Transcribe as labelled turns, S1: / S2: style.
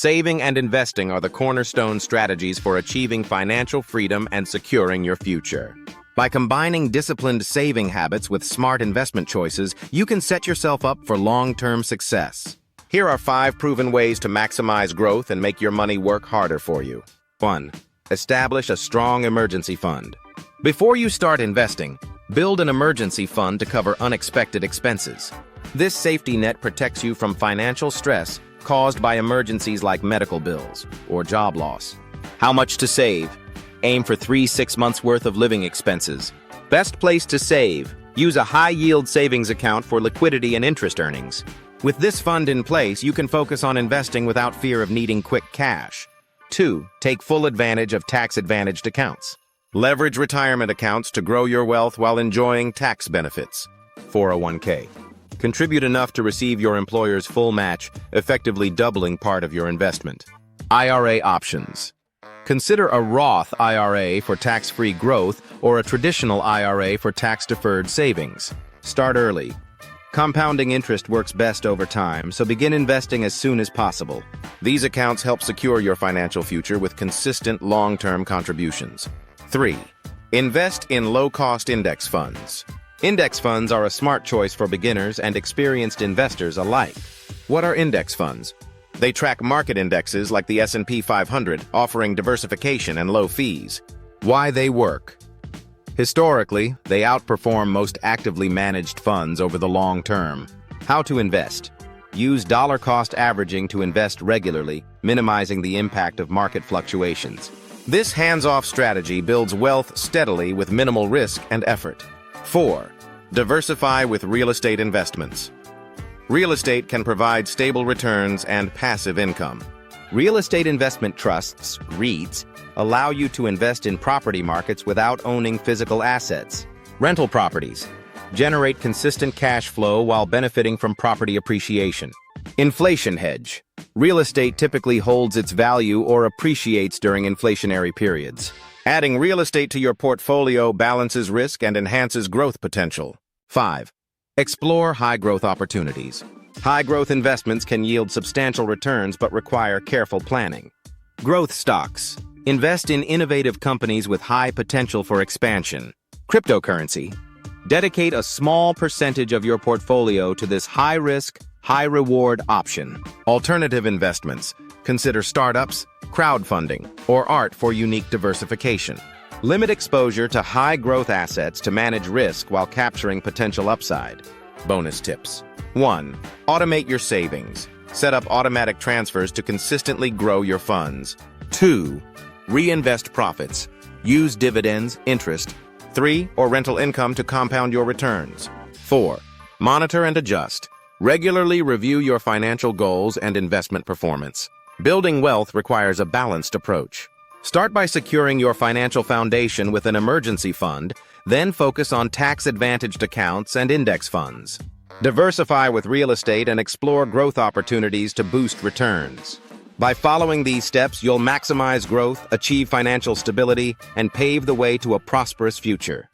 S1: Saving and investing are the cornerstone strategies for achieving financial freedom and securing your future. By combining disciplined saving habits with smart investment choices, you can set yourself up for long-term success. Here are 5 proven ways to maximize growth and make your money work harder for you. 1. Establish a strong emergency fund. Before you start investing, build an emergency fund to cover unexpected expenses. This safety net protects you from financial stress caused by emergencies like medical bills or job loss. How much to save? Aim for 3-6 months worth of living expenses. Best place to save. Use a high-yield savings account for liquidity and interest earnings. With this fund in place, you can focus on investing without fear of needing quick cash. 2. Take full advantage of tax-advantaged accounts. Leverage retirement accounts to grow your wealth while enjoying tax benefits. 401k. Contribute enough to receive your employer's full match, effectively doubling part of your investment. IRA options. Consider a Roth IRA for tax-free growth or a traditional IRA for tax-deferred savings. Start early. Compounding interest works best over time, so begin investing as soon as possible. These accounts help secure your financial future with consistent long-term contributions. 3. Invest in low-cost index funds. Index funds are a smart choice for beginners and experienced investors alike. What are index funds? They track market indexes like the S&P 500, offering diversification and low fees. Why they work? Historically, they outperform most actively managed funds over the long term. How to invest? Use dollar-cost averaging to invest regularly, minimizing the impact of market fluctuations. This hands-off strategy builds wealth steadily with minimal risk and effort. 4. Diversify with real estate investments. Real estate can provide stable returns and passive income. Real estate investment trusts, REITs, allow you to invest in property markets without owning physical assets. Rental properties generate consistent cash flow while benefiting from property appreciation. Inflation hedge. Real estate typically holds its value or appreciates during inflationary periods. Adding real estate to your portfolio balances risk and enhances growth potential. 5. Explore high-growth opportunities. High-growth investments can yield substantial returns but require careful planning. Growth stocks. Invest in innovative companies with high potential for expansion. Cryptocurrency. Dedicate a small percentage of your portfolio to this high-risk, high-reward option. Alternative investments. Consider startups, crowdfunding, or art for unique diversification. Limit exposure to high-growth assets to manage risk while capturing potential upside. Bonus tips. 1. Automate your savings. Set up automatic transfers to consistently grow your funds. 2. Reinvest profits. Use dividends, interest, 3. or rental income to compound your returns. 4. Monitor and adjust. Regularly review your financial goals and investment performance. Building wealth requires a balanced approach. Start by securing your financial foundation with an emergency fund, then focus on tax-advantaged accounts and index funds. Diversify with real estate and explore growth opportunities to boost returns. By following these steps, you'll maximize growth, achieve financial stability, and pave the way to a prosperous future.